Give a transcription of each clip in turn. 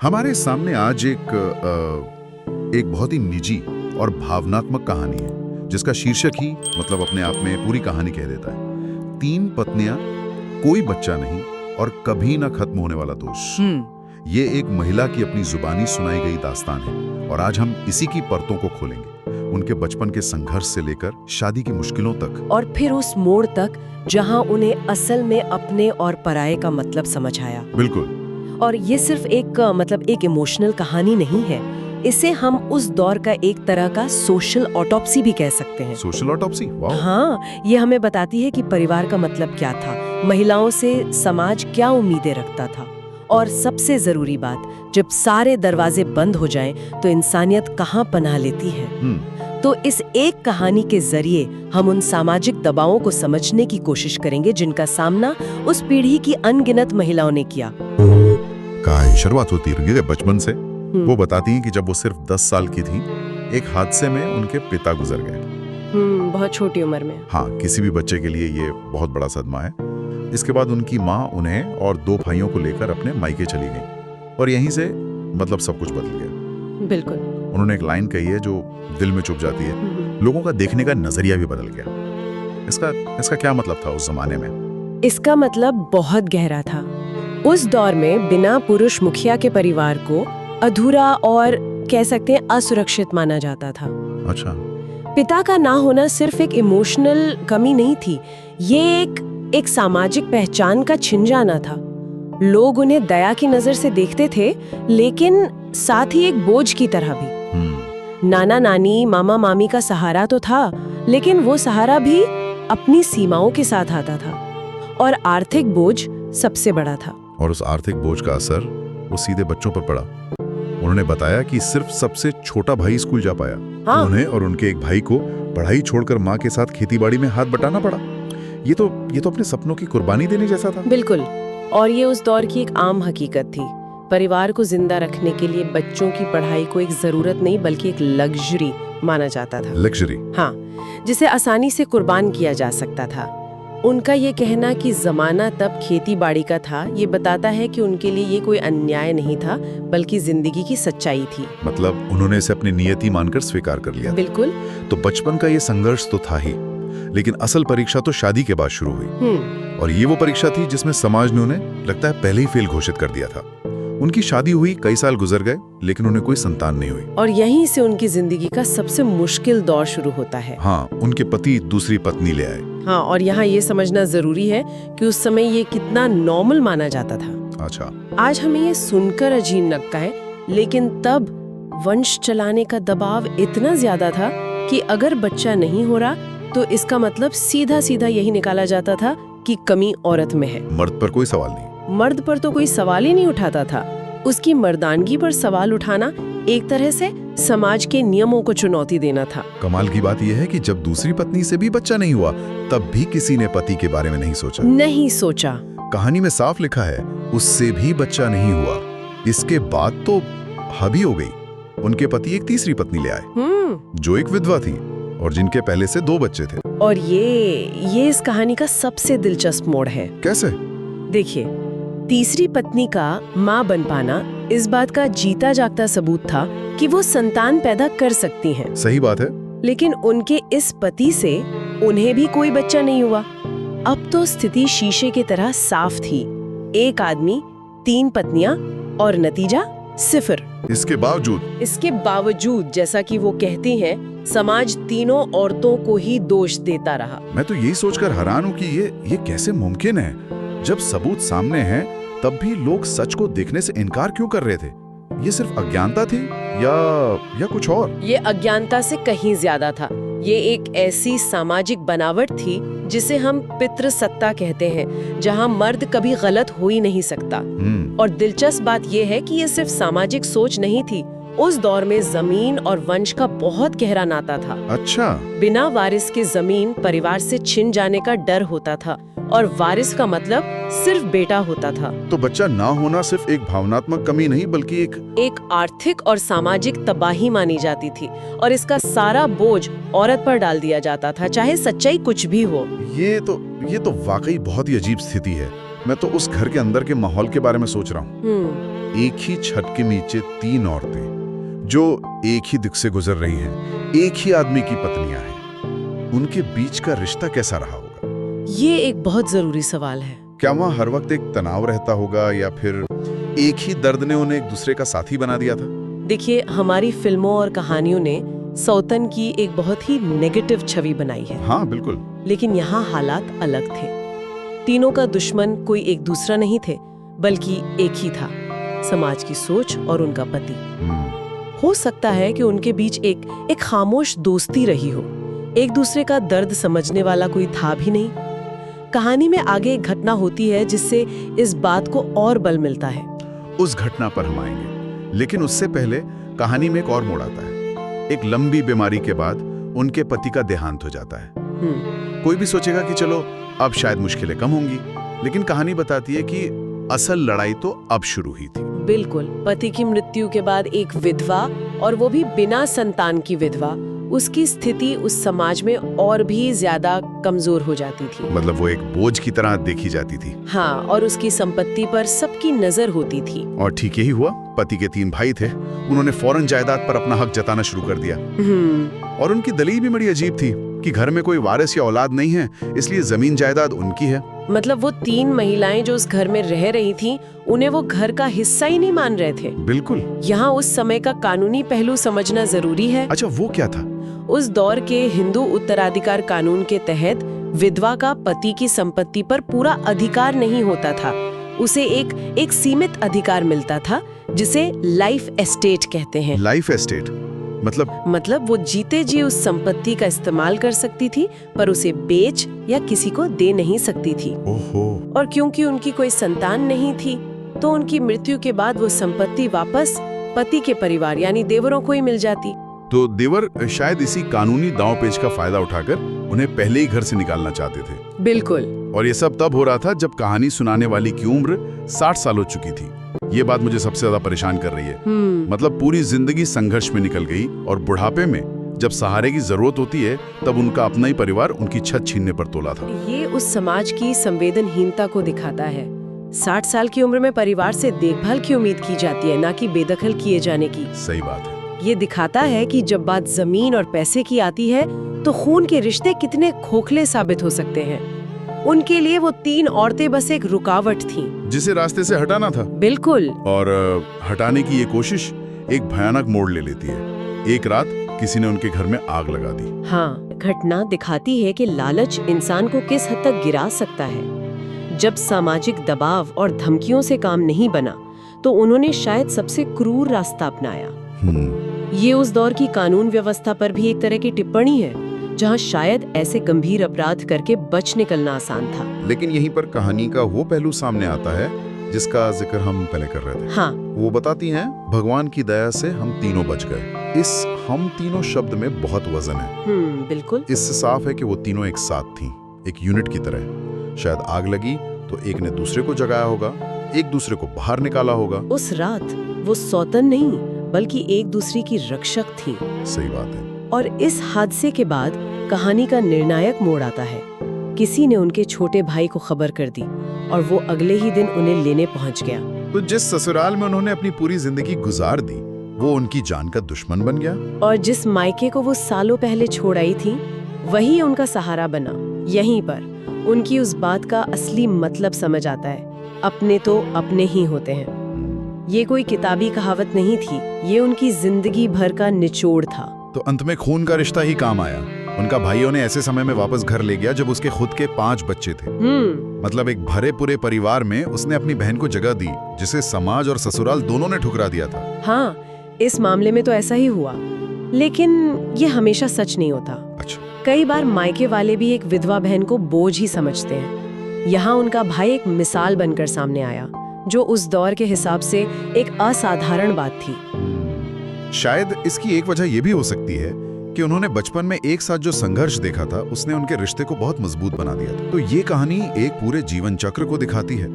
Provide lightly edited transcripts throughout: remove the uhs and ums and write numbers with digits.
हमारे सामने आज एक बहुत ही निजी और भावनात्मक कहानी है जिसका शीर्षक ही मतलब अपने आप में पूरी कहानी कह देता है। 3 पत्नियां, कोई बच्चा नहीं और कभी ना खत्म होने वाला दोष। ये एक महिला की अपनी जुबानी सुनाई गई दास्तान है और आज हम इसी की परतों को खोलेंगे, उनके बचपन के संघर्ष से लेकर शादी की मुश्किलों तक, और फिर उस मोड़ तक जहां उन्हें असल में अपने और पराये का मतलब समझ आया। बिल्कुल। और ये सिर्फ एक इमोशनल कहानी नहीं है, इसे हम उस दौर का एक तरह का सोशल ऑटोप्सी भी कह सकते हैं। सोशल ऑटोप्सी, वाह। हाँ, ये हमें बताती है कि परिवार का मतलब क्या था, महिलाओं से समाज क्या उम्मीदें रखता था, और सबसे जरूरी बात, जब सारे दरवाजे बंद हो जाएं तो इंसानियत कहाँ पनाह लेती है। तो इस एक कहानी के जरिए हम उन सामाजिक दबावों को समझने की कोशिश करेंगे जिनका सामना उस पीढ़ी की अनगिनत महिलाओं ने किया। शुरुआत होती है बचपन से। वो बताती हैं कि जब वो सिर्फ 10 साल की थी, एक हादसे में उनके पिता गुजर गए। बहुत छोटी उम्र में। हाँ, किसी भी बच्चे के लिए ये बहुत बड़ा सदमा है। इसके बाद उनकी माँ उन्हें और 2 भाइयों को लेकर अपने मायके चली गई और यहीं से मतलब सब कुछ बदल गया। बिल्कुल। उन्होंने एक लाइन कही है जो दिल में चुभ जाती है, लोगों का देखने का नजरिया भी बदल गया। इसका क्या मतलब था उस जमाने में? इसका मतलब बहुत गहरा था। उस दौर में बिना पुरुष मुखिया के परिवार को अधूरा और कह सकते हैं असुरक्षित माना जाता था। अच्छा। पिता का ना होना सिर्फ एक इमोशनल कमी नहीं थी, ये एक सामाजिक पहचान का छिन जाना था। लोग उन्हें दया की नजर से देखते थे, लेकिन साथ ही एक बोझ की तरह भी। नाना नानी, मामा मामी का सहारा तो था, लेकिन वो सहारा भी अपनी सीमाओं के साथ आता था, और आर्थिक बोझ सबसे बड़ा था। और उस आर्थिक बोझ का असर वो सीधे बच्चों पर पड़ा। उन्होंने बताया कि सिर्फ सबसे छोटा भाई स्कूल जा पाया। हाँ। उन्हें और उनके एक भाई को पढ़ाई छोड़कर माँ के साथ खेतीबाड़ी में हाथ बटाना पड़ा। ये तो अपने सपनों की कुर्बानी देने जैसा था। बिल्कुल। और ये उस दौर की एक आम हकीकत थी। परिवार को जिंदा रखने के लिए बच्चों की पढ़ाई को एक जरूरत नहीं बल्कि एक लग्जरी माना जाता था। लग्जरी? हाँ, जिसे आसानी से कुर्बान किया जा सकता था। उनका ये कहना कि जमाना तब खेती बाड़ी का था, ये बताता है कि उनके लिए ये कोई अन्याय नहीं था बल्कि जिंदगी की सच्चाई थी। मतलब उन्होंने इसे अपनी नियति मानकर स्वीकार कर लिया। बिल्कुल। तो बचपन का ये संघर्ष तो था ही, लेकिन असल परीक्षा तो शादी के बाद शुरू हुई। और ये वो परीक्षा थी जिसमें समाज ने उन्हें लगता है पहले ही फेल घोषित कर दिया था। उनकी शादी हुई, कई साल गुजर गए, लेकिन उन्हें कोई संतान नहीं हुई। और यहीं से उनकी जिंदगी का सबसे मुश्किल दौर शुरू होता है। हाँ, उनके पति दूसरी पत्नी ले आए। हाँ, और यहाँ ये समझना जरूरी है कि उस समय ये कितना नॉर्मल माना जाता था। अच्छा। आज हमें ये सुनकर अजीब लगता है, लेकिन तब वंश चलाने का दबाव इतना ज्यादा था कि अगर बच्चा नहीं हो रहा तो इसका मतलब सीधा सीधा यही निकाला जाता था कि कमी औरत में है। मर्द पर कोई सवाल नहीं। मर्द पर तो कोई सवाल ही नहीं उठाता था। उसकी मर्दानगी पर सवाल उठाना एक तरह से समाज के नियमों को चुनौती देना था। कमाल की बात यह है कि जब दूसरी पत्नी से भी बच्चा नहीं हुआ, तब भी किसी ने पति के बारे में नहीं सोचा। कहानी में साफ लिखा है, उससे भी बच्चा नहीं हुआ। इसके बाद तो हबी हो गई। उनके पति एक तीसरी पत्नी ले आए, जो एक विधवा थी और जिनके पहले से 2 बच्चे थे। और ये इस कहानी का सबसे दिलचस्प मोड़ है। कैसे? देखिए, तीसरी पत्नी का माँ बन पाना इस बात का जीता जागता सबूत था कि वो संतान पैदा कर सकती हैं। सही बात है। लेकिन उनके इस पति से उन्हें भी कोई बच्चा नहीं हुआ। अब तो स्थिति शीशे की तरह साफ थी। एक आदमी, 3 पत्नियां और नतीजा 0। इसके बावजूद जैसा कि वो कहती हैं, समाज तीनों औरतों को ही दोष देता रहा। मैं तो यही सोचकर हैरान हूँ कि ये कैसे मुमकिन है। जब सबूत सामने है, तब भी लोग सच को देखने से इनकार क्यों कर रहे थे? ये सिर्फ अज्ञानता थी या कुछ और? ये अज्ञानता से कहीं ज्यादा था। ये एक ऐसी सामाजिक बनावट थी जिसे हम पितृसत्ता कहते हैं, जहां मर्द कभी गलत हो ही नहीं सकता। और दिलचस्प बात यह है कि ये सिर्फ सामाजिक सोच नहीं थी, उस दौर में जमीन और वंश का बहुत गहरा नाता था। अच्छा। बिना वारिस के जमीन परिवार से छिन जाने का डर होता था, और वारिस का मतलब सिर्फ बेटा होता था। तो बच्चा ना होना सिर्फ एक भावनात्मक कमी नहीं बल्कि एक आर्थिक और सामाजिक तबाही मानी जाती थी, और इसका सारा बोझ औरत पर डाल दिया जाता था, चाहे सच्चाई कुछ भी हो। ये तो वाकई बहुत ही अजीब स्थिति है। मैं तो उस घर के अंदर के माहौल के बारे में सोच रहा हूँ। एक ही छत के नीचे तीन औरतें जो एक ही दिख से गुजर रही हैं, एक ही आदमी की पत्नियां हैं, उनके बीच का रिश्ता कैसा रहा होगा? ये एक बहुत जरूरी सवाल है। क्या वहाँ हर वक्त एक तनाव रहता होगा या फिर एक ही दर्द ने उन्हें एक दूसरे का साथी बना दिया था? देखिए, हमारी फिल्मों और कहानियों ने सौतन की एक बहुत ही नेगेटिव छवि बनाई है। हाँ बिल्कुल। लेकिन यहाँ हालात अलग थे। तीनों का दुश्मन कोई एक दूसरा नहीं थे, बल्कि एक ही था, समाज की सोच और उनका पति। हो सकता है कि उनके बीच एक खामोश दोस्ती रही हो, एक दूसरे का दर्द समझने वाला कोई था भी नहीं। कहानी में आगे एक घटना होती है जिससे इस बात को और बल मिलता है। उस घटना पर हम आएंगे, लेकिन उससे पहले कहानी में एक और मोड़ आता है। एक लंबी बीमारी के बाद उनके पति का देहांत हो जाता है। कोई भी सोचेगा कि चलो अब शायद मुश्किलें कम होंगी, लेकिन कहानी बताती है कि असल लड़ाई तो अब शुरू हुई थी। बिल्कुल। पति की मृत्यु के बाद एक विधवा, और वो भी बिना संतान की विधवा, उसकी स्थिति उस समाज में और भी ज्यादा कमजोर हो जाती थी। मतलब वो एक बोझ की तरह देखी जाती थी। हाँ, और उसकी संपत्ति पर सबकी नजर होती थी। और ठीक यही हुआ। पति के 3 भाई थे, उन्होंने फौरन जायदाद पर अपना हक जताना शुरू कर दिया। और उनकी दलील भी बड़ी अजीब थी कि घर में कोई वारिस या औलाद नहीं है, इसलिए जमीन जायदाद उनकी है। मतलब वो 3 महिलाएं जो उस घर में रह रही थीं, उन्हें वो घर का हिस्सा ही नहीं मान रहे थे। बिल्कुल। यहाँ उस समय का कानूनी पहलू समझना जरूरी है। अच्छा, वो क्या था? उस दौर के हिंदू उत्तराधिकार कानून के तहत विधवा का पति की संपत्ति पर पूरा अधिकार नहीं होता था। उसे एक सीमित अधिकार मिलता था, जिसे लाइफ एस्टेट कहते हैं। लाइफ एस्टेट मतलब वो जीते जी उस संपत्ति का इस्तेमाल कर सकती थी, पर उसे बेच या किसी को दे नहीं सकती थी। ओहो। और क्योंकि उनकी कोई संतान नहीं थी, तो उनकी मृत्यु के बाद वो संपत्ति वापस पति के परिवार यानी देवरों को ही मिल जाती। तो देवर शायद इसी कानूनी दांवपेच का फायदा उठाकर उन्हें पहले ही घर से निकालना चाहते थे। बिल्कुल। और ये सब तब हो रहा था जब कहानी सुनाने वाली की उम्र 60 साल हो चुकी थी। ये बात मुझे सबसे ज्यादा परेशान कर रही है। मतलब पूरी जिंदगी संघर्ष में निकल गई, और बुढ़ापे में जब सहारे की जरूरत होती है तब उनका अपना ही परिवार उनकी छत छीनने पर तोला था। ये उस समाज की संवेदनहीनता को दिखाता है। 60 साल की उम्र में परिवार से देखभाल की उम्मीद की जाती है, ना कि बेदखल किए जाने की। सही बात है। ये दिखाता है कि जब बात जमीन और पैसे की आती है तो खून के रिश्ते कितने खोखले साबित हो सकते हैं। उनके लिए वो 3 औरतें बस एक रुकावट थीं, जिसे रास्ते से हटाना था। बिल्कुल। और हटाने की ये कोशिश एक भयानक मोड़ ले लेती है। एक रात किसी ने उनके घर में आग लगा दी। हाँ, घटना दिखाती है कि लालच इंसान को किस हद तक गिरा सकता है। जब सामाजिक दबाव और धमकियों से काम नहीं बना, तो उन्होंने शायद सबसे क्रूर रास्ता अपनाया। ये उस दौर की कानून व्यवस्था पर भी एक तरह की टिप्पणी है, जहाँ शायद ऐसे गंभीर अपराध करके बच निकलना आसान था। लेकिन यहीं पर कहानी का वो पहलू सामने आता है जिसका जिक्र हम पहले कर रहे थे। हाँ। वो बताती हैं, भगवान की दया से हम तीनों बच गए। इस हम तीनों शब्द में बहुत वजन है। बिल्कुल। इससे साफ है कि वो तीनों एक साथ थीं, एक यूनिट की तरह। शायद आग लगी तो एक ने दूसरे को जगाया होगा, एक दूसरे को बाहर निकाला होगा। उस रात वो सौतन नहीं बल्कि एक दूसरे की रक्षक थी। सही बात है। और इस हादसे के बाद कहानी का निर्णायक मोड़ आता है। किसी ने उनके छोटे भाई को खबर कर दी और वो अगले ही दिन उन्हें लेने पहुंच गया। तो जिस ससुराल में उन्होंने अपनी पूरी जिंदगी गुजार दी, वो उनकी जान का दुश्मन बन गया। और जिस मायके को वो सालों पहले छोड़ आई थी, वही उनका सहारा बना। यहीं पर उनकी उस बात का असली मतलब समझ आता है, अपने तो अपने ही होते हैं। ये कोई किताबी कहावत नहीं थी, ये उनकी जिंदगी भर का निचोड़ था। तो अंत में खून का रिश्ता ही काम आया। उनका भाइयों ने ऐसे समय में वापस घर ले गया जब उसके खुद के 5 बच्चे थे। मतलब एक भरे पूरे परिवार में उसने अपनी बहन को जगह दी, जिसे समाज और ससुराल दोनों ने ठुकरा दिया था। हाँ, इस मामले में तो ऐसा ही हुआ, लेकिन ये हमेशा सच नहीं होता। अच्छा। कई बार मायके वाले भी एक विधवा बहन को बोझ ही समझते हैं। यहाँ उनका भाई एक मिसाल बनकर सामने आया, जो उस दौर के हिसाब से एक असाधारण बात थी। शायद इसकी एक वजह यह भी हो सकती है कि उन्होंने बचपन में एक साथ जो संघर्ष देखा था, उसने उनके रिश्ते को बहुत मजबूत बना दिया था। तो ये कहानी एक पूरे जीवन चक्र को दिखाती है।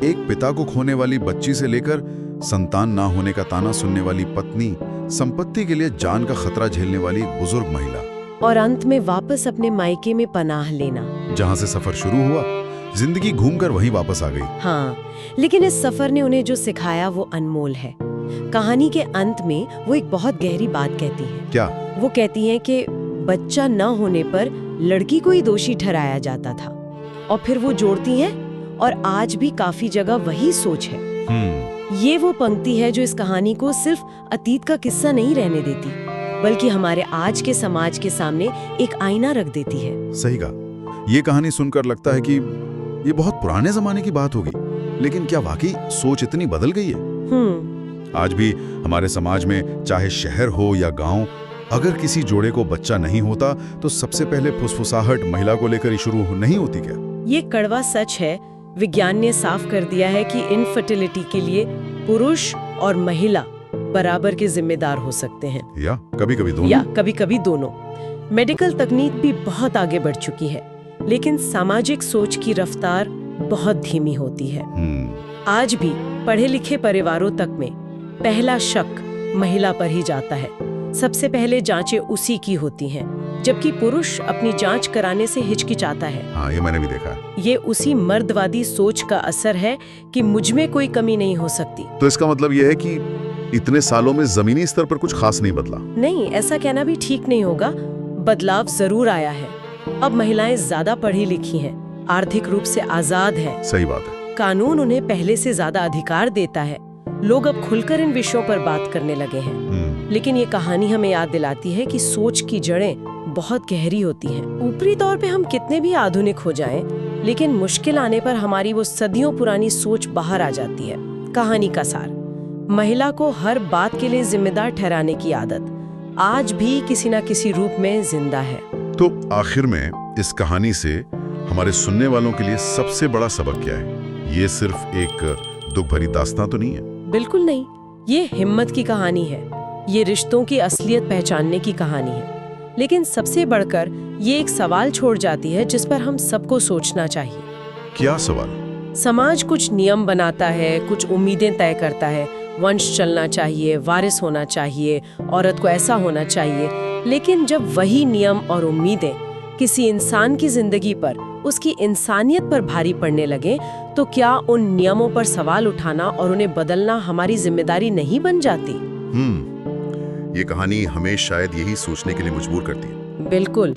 एक पिता को खोने वाली बच्ची से लेकर संतान ना होने का ताना सुनने वाली पत्नी, संपत्ति के लिए जान का खतरा झेलने वाली एक बुजुर्ग महिला, और अंत में वापस अपने मायके में पनाह लेना। जहाँ से सफर शुरू हुआ जिंदगी घूमकर वहीं वापस आ गई। हाँ, लेकिन इस सफर ने उन्हें जो सिखाया वो अनमोल है। कहानी के अंत में वो एक बहुत गहरी बात कहती है। क्या? वो कहती हैं कि बच्चा न होने पर लड़की को ही दोषी ठहराया जाता था, और फिर वो जोड़ती हैं और आज भी काफी जगह वही सोच है। ये वो पंक्ति है जो इस कहानी को सिर्फ अतीत का किस्सा नहीं रहने देती, बल्कि हमारे आज के समाज के सामने एक आईना रख देती है। सही कहा। ये कहानी सुनकर लगता है कि ये बहुत पुराने जमाने की बात होगी, लेकिन क्या वाकई सोच इतनी बदल गई है? आज भी हमारे समाज में, चाहे शहर हो या गांव, अगर किसी जोड़े को बच्चा नहीं होता तो सबसे पहले फुसफुसाहट महिला को लेकर ही शुरू नहीं होती क्या? ये कड़वा सच है। विज्ञान ने साफ कर दिया है कि इनफर्टिलिटी के लिए पुरुष और महिला बराबर के जिम्मेदार हो सकते हैं, या कभी-कभी दोनों। या कभी-कभी दोनों। मेडिकल तकनीक भी बहुत आगे बढ़ चुकी है, लेकिन सामाजिक सोच की रफ्तार बहुत धीमी होती है। आज भी पढ़े लिखे परिवारों तक में पहला शक महिला पर ही जाता है। सबसे पहले जांचें उसी की होती हैं, जबकि पुरुष अपनी जांच कराने से हिचकिचाता है। हाँ, ये मैंने भी देखा है। ये उसी मर्दवादी सोच का असर है कि मुझ में कोई कमी नहीं हो सकती। तो इसका मतलब ये है कि इतने सालों में जमीनी स्तर पर कुछ खास नहीं बदला? नहीं, ऐसा कहना भी ठीक नहीं होगा। बदलाव जरूर आया है। अब महिलाएं ज्यादा पढ़ी लिखी हैं, आर्थिक रूप से आजाद हैं। सही बात है। कानून उन्हें पहले से ज्यादा अधिकार देता है। लोग अब खुलकर इन विषयों पर बात करने लगे हैं। लेकिन ये कहानी हमें याद दिलाती है कि सोच की जड़ें बहुत गहरी होती हैं। ऊपरी तौर पे हम कितने भी आधुनिक हो जाएं, लेकिन मुश्किल आने पर हमारी वो सदियों पुरानी सोच बाहर आ जाती है। कहानी का सार: महिला को हर बात के लिए जिम्मेदार ठहराने की आदत आज भी किसी न किसी रूप में जिंदा है। तो आखिर में इस कहानी से हमारे सुनने वालों के लिए सबसे बड़ा सबक क्या है? ये सिर्फ एक दुख भरी दास्तां तो नहीं है? बिल्कुल नहीं, ये हिम्मत की कहानी है। ये रिश्तों की असलियत पहचानने की कहानी है। लेकिन सबसे बढ़कर ये एक सवाल छोड़ जाती है जिस पर हम सबको सोचना चाहिए। क्या सवाल? समाज कुछ नियम बनाता है, कुछ उम्मीदें तय करता है। वंश चलना चाहिए, वारिस होना चाहिए, औरत को ऐसा होना चाहिए। लेकिन जब वही नियम और उम्मीदें किसी इंसान की जिंदगी पर, उसकी इंसानियत पर भारी पड़ने लगे, तो क्या उन नियमों पर सवाल उठाना और उन्हें बदलना हमारी जिम्मेदारी नहीं बन जाती? ये कहानी हमें शायद यही सोचने के लिए मजबूर करती है। बिल्कुल।